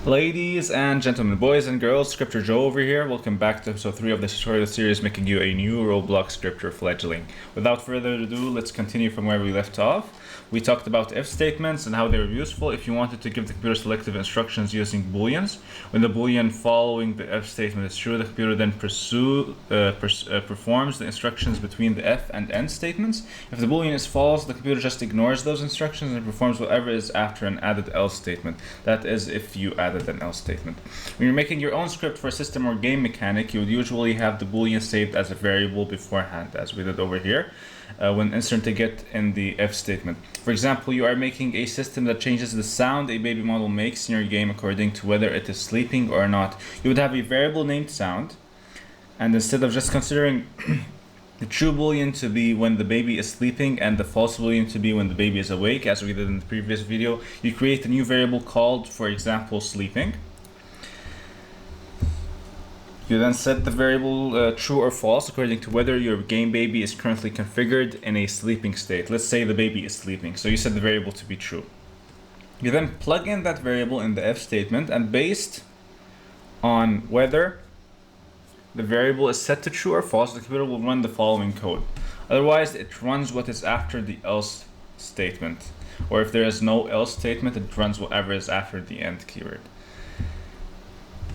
Ladies and gentlemen, boys and girls, Scripture Joe over here. Welcome back to episode 3 of the tutorial series making you a new Roblox scripture fledgling. Without further ado, let's continue from where we left off. We talked about if statements and how they were useful if you wanted to give the computer selective instructions using booleans. When the boolean following the if statement is true, the computer then performs the instructions between the if and end statements. If the boolean is false, the computer just ignores those instructions and performs whatever is after an added else statement. That is, if you added an else statement. When you're making your own script for a system or game mechanic, you would usually have the boolean saved as a variable beforehand, as we did over here when inserting it in the if statement. For example, you are making a system that changes the sound a baby model makes in your game according to whether it is sleeping or not. You would have a variable named sound, and instead of just considering the true boolean to be when the baby is sleeping and the false boolean to be when the baby is awake, as we did in the previous video, you create a new variable called, for example, sleeping. You then set the variable true or false according to whether your game baby is currently configured in a sleeping state. Let's say the baby is sleeping, so you set the variable to be true. You then plug in that variable in the if statement, and based on whether the variable is set to true or false, the computer will run the following code. Otherwise, it runs what is after the else statement. Or if there is no else statement, it runs whatever is after the end keyword.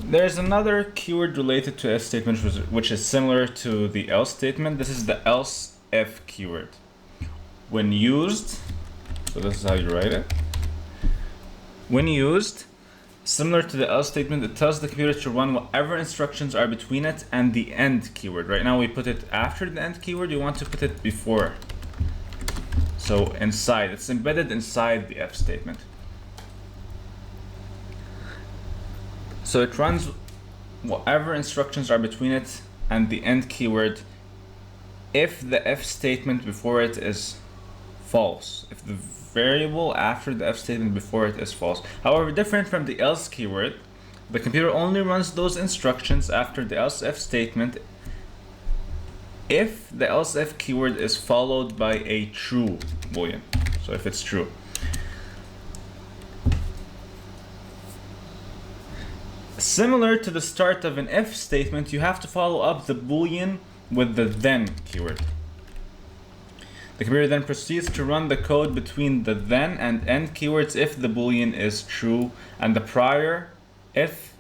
There's another keyword related to if statement which is similar to the else statement. This is the else if keyword. When used, so this is how you write it. When used, similar to the else statement, it tells the computer to run whatever instructions are between it and the end keyword. Right now we put it after the end keyword, you want to put it before. So inside, it's embedded inside the if statement. So it runs whatever instructions are between it and the end keyword if the if statement before it is false. If the variable after the if statement before it is false. However, different from the else keyword, the computer only runs those instructions after the else if statement if the else if keyword is followed by a true boolean. So if it's true. Similar to the start of an if statement, you have to follow up the boolean with the then keyword. The computer then proceeds to run the code between the then and end keywords if the boolean is true and the prior if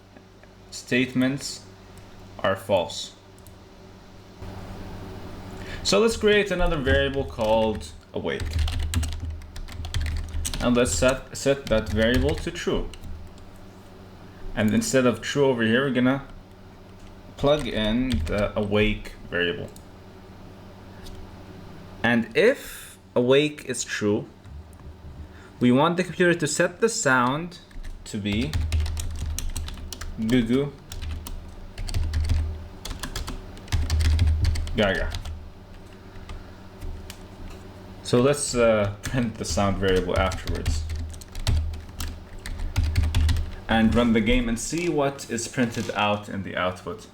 statements are false. So let's create another variable called awake. And let's set that variable to true. And instead of true over here, we're gonna plug in the awake variable. And if awake is true, we want the computer to set the sound to be goo goo gaga. So let's print the sound variable afterwards and run the game and see what is printed out in the output.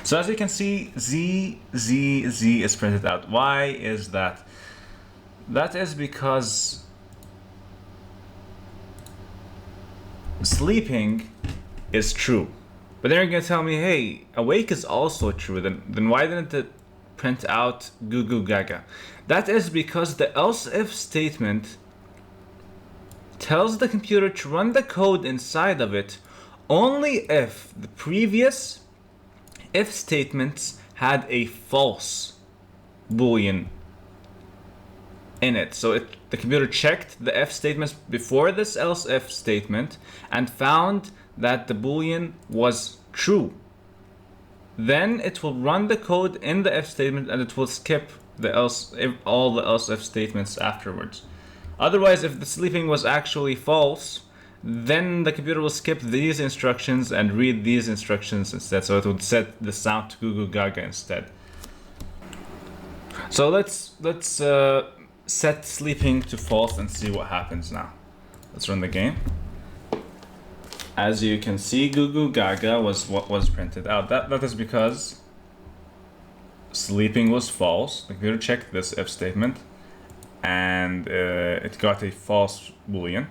So as you can see, Z is printed out. Why is that? That is because sleeping is true. But then you're gonna tell me, hey, awake is also true. Then why didn't it print out goo goo gaga? That is because the else if statement tells the computer to run the code inside of it only if the previous if statements had a false boolean in it. So the computer checked the if statements before this else if statement and found that the boolean was true. Then it will run the code in the if statement and it will skip all the else if statements afterwards. Otherwise, if the sleeping was actually false, then the computer will skip these instructions and read these instructions instead. So it would set the sound to goo goo gaga instead. So let's set sleeping to false and see what happens now. Let's run the game. As you can see, goo goo gaga was what was printed out. That is because sleeping was false. The computer checked this if statement and it got a false boolean.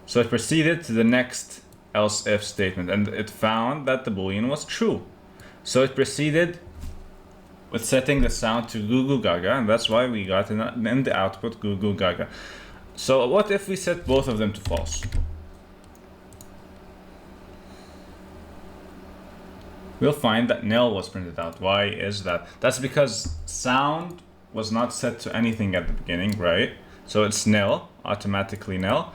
So it proceeded to the next else if statement, and it found that the boolean was true. So it proceeded with setting the sound to goo goo gaga, and that's why we got in the output goo goo gaga. So what if we set both of them to false? We'll find that nil was printed out. Why is that? That's because sound was not set to anything at the beginning, right? So it's nil, automatically nil.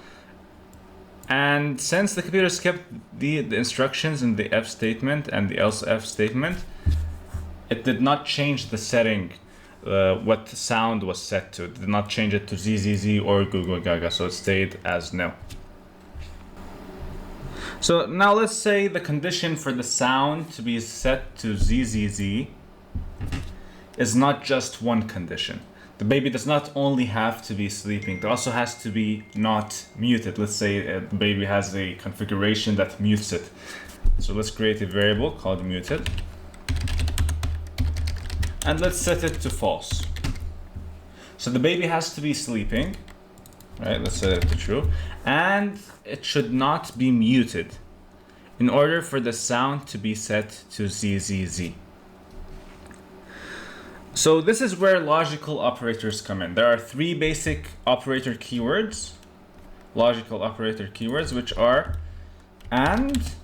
And since the computer skipped the instructions in the if statement and the else if statement, it did not change the setting, what sound was set to. It did not change it to ZZZ or goo goo gaga, so it stayed as nil. So now let's say the condition for the sound to be set to ZZZ is not just one condition. The baby does not only have to be sleeping, it also has to be not muted. Let's say the baby has a configuration that mutes it. So let's create a variable called muted. And let's set it to false. So the baby has to be sleeping, right? Let's set it to true. And it should not be muted in order for the sound to be set to ZZZ. So this is where logical operators come in. There are three basic operator keywords, logical operator keywords, which are and,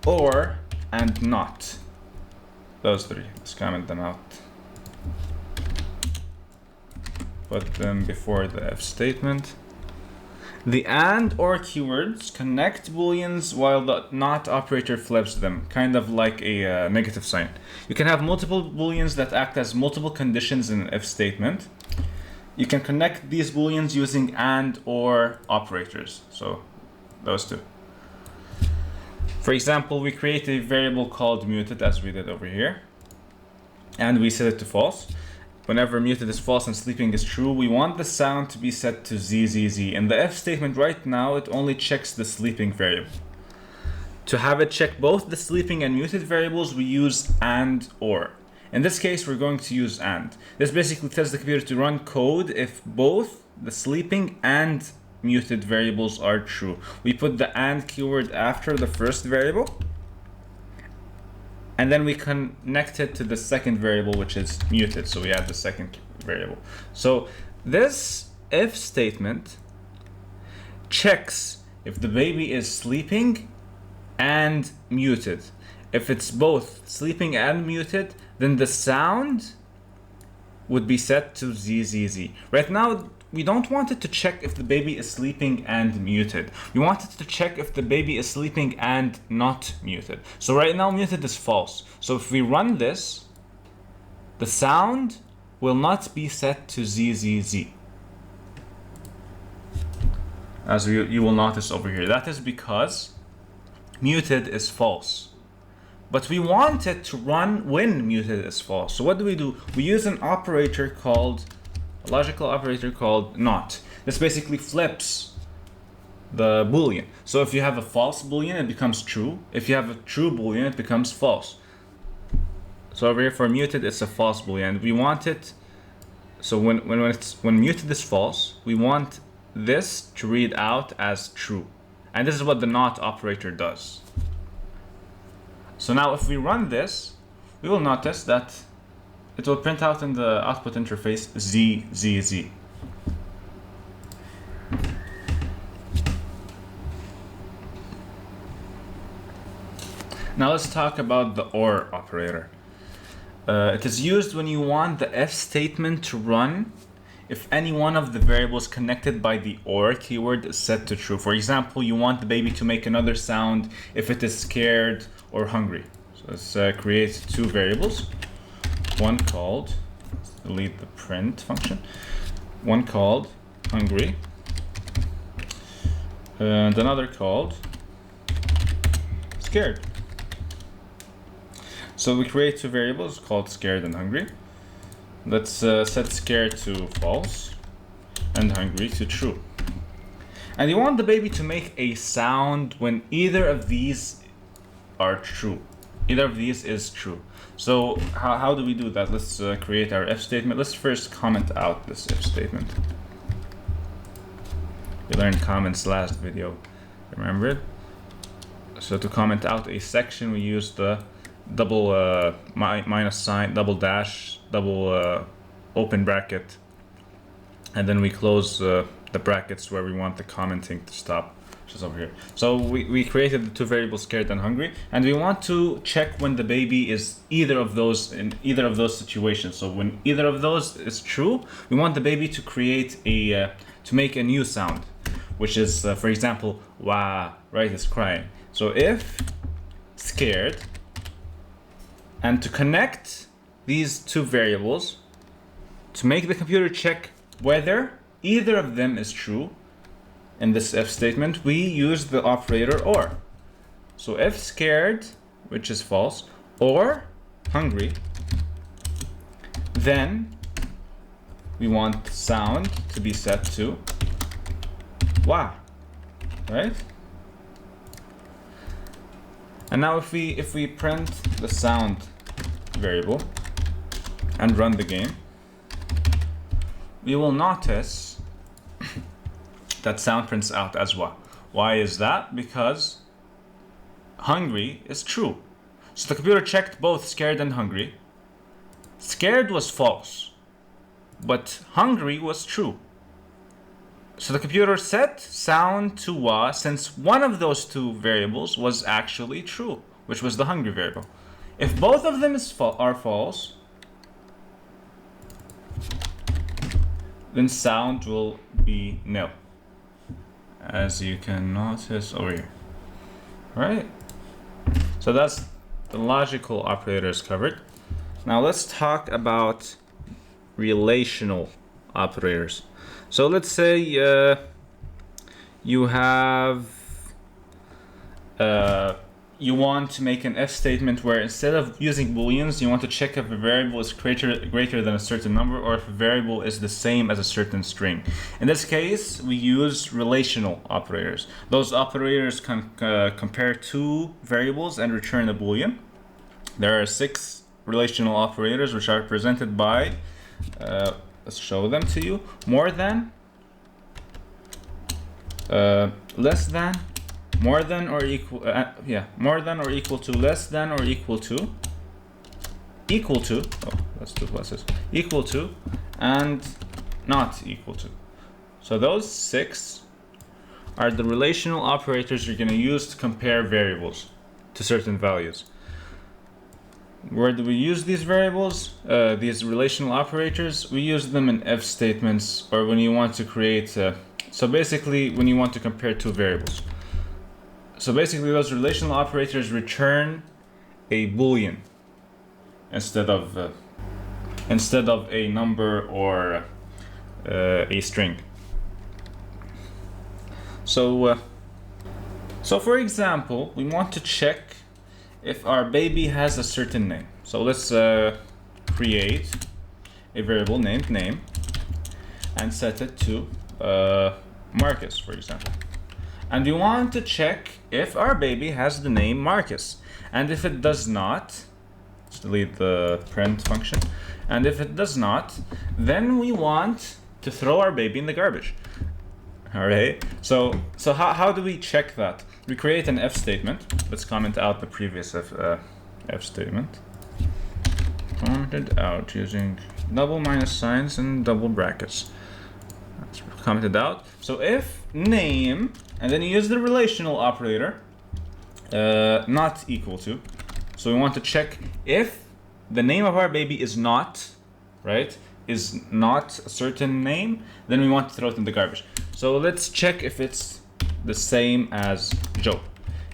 or, and not. Those three. Let's comment them out. Put them before the if statement. The and or keywords connect booleans while the not operator flips them, kind of like a negative sign. You can have multiple booleans that act as multiple conditions in an if statement. You can connect these booleans using and or operators, so those two. For example, we create a variable called muted, as we did over here, and we set it to false. Whenever muted is false and sleeping is true, we want the sound to be set to ZZZ. In the if statement right now, it only checks the sleeping variable. To have it check both the sleeping and muted variables, we use and or. In this case, we're going to use and. This basically tells the computer to run code if both the sleeping and muted variables are true. We put the and keyword after the first variable, and then we connect it to the second variable, which is muted. So we add the second variable. So this if statement checks if the baby is sleeping and muted. If it's both sleeping and muted, then the sound would be set to ZZZ. Right now, we don't want it to check if the baby is sleeping and muted. We want it to check if the baby is sleeping and not muted. So right now, muted is false. So if we run this, the sound will not be set to ZZZ. As you will notice over here. That is because muted is false. But we want it to run when muted is false. So what do? We use an operator called, a logical operator called not. This basically flips the boolean. So if you have a false boolean, it becomes true. If you have a true boolean, it becomes false. So over here for muted, it's a false boolean. We want it, so when muted is false, we want this to read out as true. And this is what the not operator does. So now if we run this, we will notice that it will print out in the output interface ZZZ. Now let's talk about the OR operator. It is used when you want the if statement to run if any one of the variables connected by the OR keyword is set to true. For example, you want the baby to make another sound if it is scared or hungry. So let's create two variables. One called, let's delete the print function. One called hungry, and another called scared. So we create two variables called scared and hungry. Let's set scared to false and hungry to true. And you want the baby to make a sound when either of these are true. Either of these is true. So how do we do that? Let's create our if statement. Let's first comment out this if statement. We learned comments last video, remember it? So to comment out a section, we use the double minus sign, double dash, double open bracket, and then we close the brackets where we want the commenting to stop, which is over here. So we created the two variables, scared and hungry, and we want to check when the baby is either of those, in either of those situations. So when either of those is true, we want the baby to create a to make a new sound, which is for example, wah, right, is crying. So if scared, and to connect these two variables to make the computer check whether either of them is true in this if statement, we use the operator or. So if scared, which is false, or hungry, then we want sound to be set to wah, right? And now if we print the sound variable and run the game, we will notice that sound prints out as wah. Why is that? Because hungry is true. So the computer checked both scared and hungry. Scared was false, but hungry was true. So the computer set sound to wah since one of those two variables was actually true, which was the hungry variable. If both of them are false, then sound will be nil, as you can notice over here. Right? So that's the logical operators covered. Now let's talk about relational operators. So let's say you have you want to make an if statement where instead of using booleans, you want to check if a variable is greater than a certain number, or if a variable is the same as a certain string. In this case, we use relational operators. Those operators can compare two variables and return a boolean. There are 6 relational operators which are represented by let's show them to you. More than, less than, more than or equal, more than or equal to, less than or equal to, oh, that's 2 pluses, equal to, and not equal to. So those 6 are the relational operators you're going to use to compare variables to certain values. Where do we use these variables, these relational operators? We use them in if statements, or when you want to create, so basically when you want to compare two variables. So basically those relational operators return a boolean instead of a number or a string. So for example, we want to check if our baby has a certain name. So let's create a variable named name and set it to Marcus, for example. And we want to check if our baby has the name Marcus. And if it does not, let's delete the print function. And if it does not, then we want to throw our baby in the garbage. All right. So how do we check that? We create an if statement. Let's comment out the previous if statement. Commented out using double minus signs and double brackets. That's commented out. So if name, and then you use the relational operator, not equal to. So we want to check if the name of our baby is not, right, is not a certain name, then we want to throw it in the garbage. So let's check if it's the same as Joe.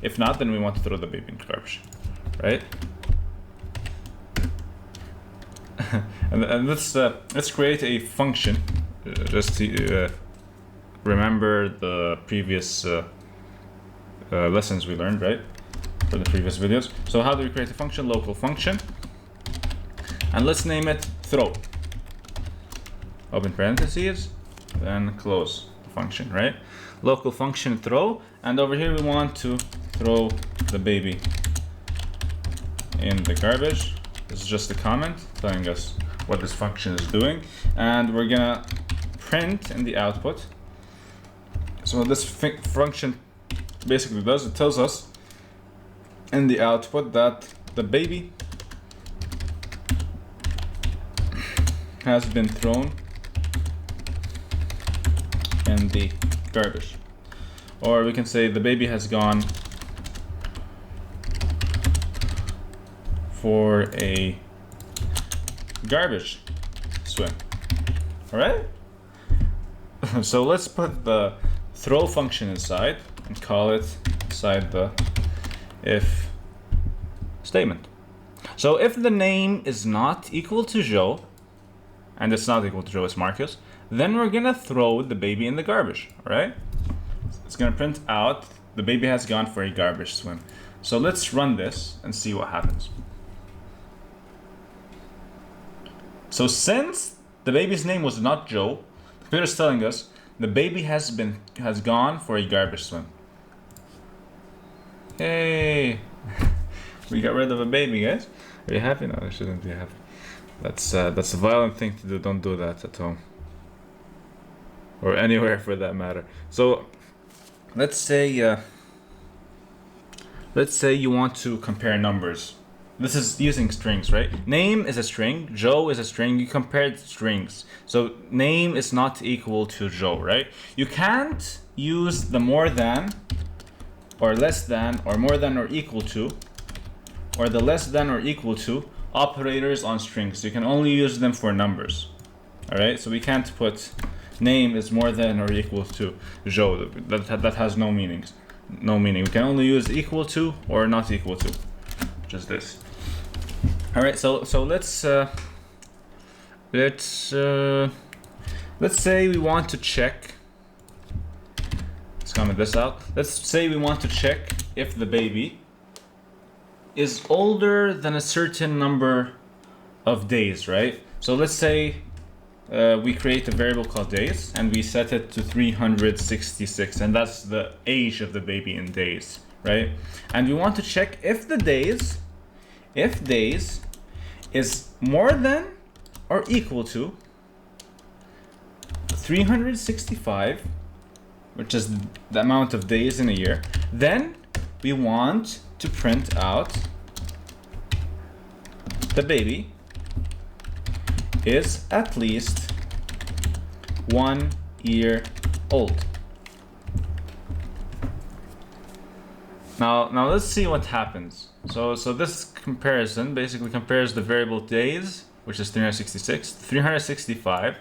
If not, then we want to throw the baby in the garbage, right? and let's create a function just to remember the previous lessons we learned, right? For the previous videos. So how do we create a function? Local function, and let's name it throw. Open parentheses, then close the function, right? Local function throw, and over here we want to throw the baby in the garbage. This is just a comment telling us what this function is doing, and we're gonna print in the output. So this function basically does, it tells us in the output that the baby has been thrown in the garbage. Or we can say the baby has gone for a garbage swim. Alright? So let's put the throw function inside and call it inside the if statement. So if the name is not equal to Joe, and it's not equal to Joe, it's Marcus, then we're gonna throw the baby in the garbage, alright? It's gonna print out the baby has gone for a garbage swim. So let's run this and see what happens. So since the baby's name was not Joe, the computer is telling us the baby has gone for a garbage swim. Hey, we got rid of a baby, guys. Are you happy? No, I shouldn't be happy. That's a violent thing to do. Don't do that at home or anywhere for that matter. So let's say you want to compare numbers. This is using strings, right? Name is a string, Joe is a string. You compared strings. So name is not equal to Joe, right? You can't use the more than or less than or more than or equal to or the less than or equal to operators on strings. You can only use them for numbers. All right, so we can't put name is more than or equal to Joe. That has no meanings. No meaning. We can only use equal to or not equal to, which is this. All right, so let's say we want to check. Let's comment this out. Let's say we want to check if the baby is older than a certain number of days, right? So let's say we create a variable called days and we set it to 366, and that's the age of the baby in days, right? And we want to check if days is more than or equal to 365, which is the amount of days in a year, then we want to print out the baby is at least 1 year old. Now let's see what happens. So this comparison basically compares the variable days, which is 366, 365,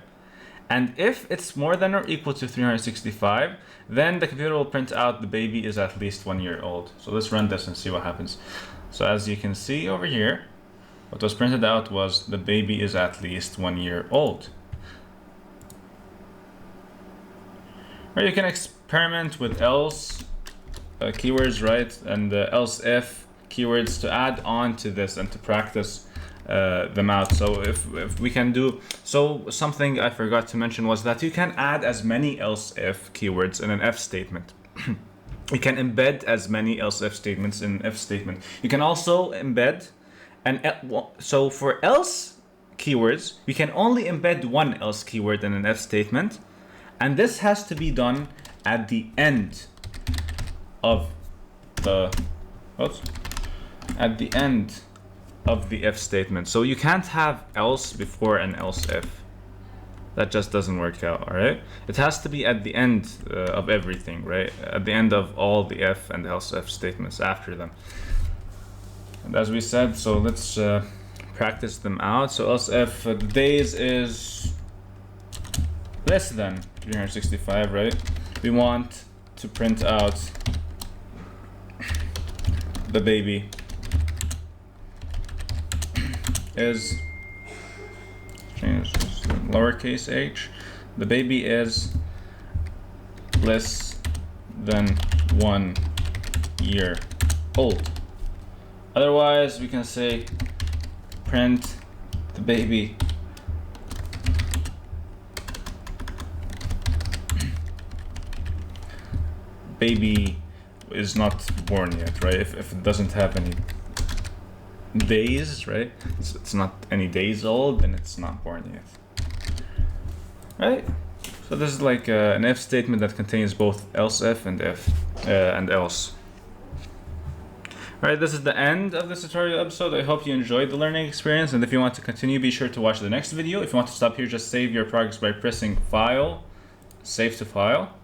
and if it's more than or equal to 365, then the computer will print out the baby is at least 1 year old. So let's run this and see what happens. So as you can see over here, what was printed out was the baby is at least 1 year old. Or you can experiment with else keywords, right? And else if keywords to add on to this and to practice them out. So if we can do, so something I forgot to mention was that you can add as many else if keywords in an if statement. You can embed as many else if statements in an if statement. You can also embed so for else keywords, we can only embed one else keyword in an if statement, and this has to be done at the end of the if statement. So you can't have else before an else if. That just doesn't work out, all right? It has to be at the end of everything, right? At the end of all the if and else if statements after them. And as we said, so let's practice them out. So else if days is less than 365, right? We want to print out the baby is, change this to lowercase h, the baby is less than 1 year old. Otherwise, we can say print the baby is not born yet, right? If it doesn't have any days, right? It's not any days old, then it's not born yet, right? So this is like an if statement that contains both else if and else. Alright, this is the end of this tutorial episode. I hope you enjoyed the learning experience, and if you want to continue, be sure to watch the next video. If you want to stop here, just save your progress by pressing File, Save to File,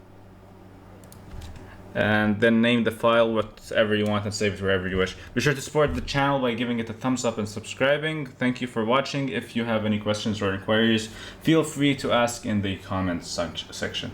and then name the file whatever you want and save it wherever you wish. Be sure to support the channel by giving it a thumbs up and subscribing. Thank you for watching. If you have any questions or inquiries, feel free to ask in the comments section.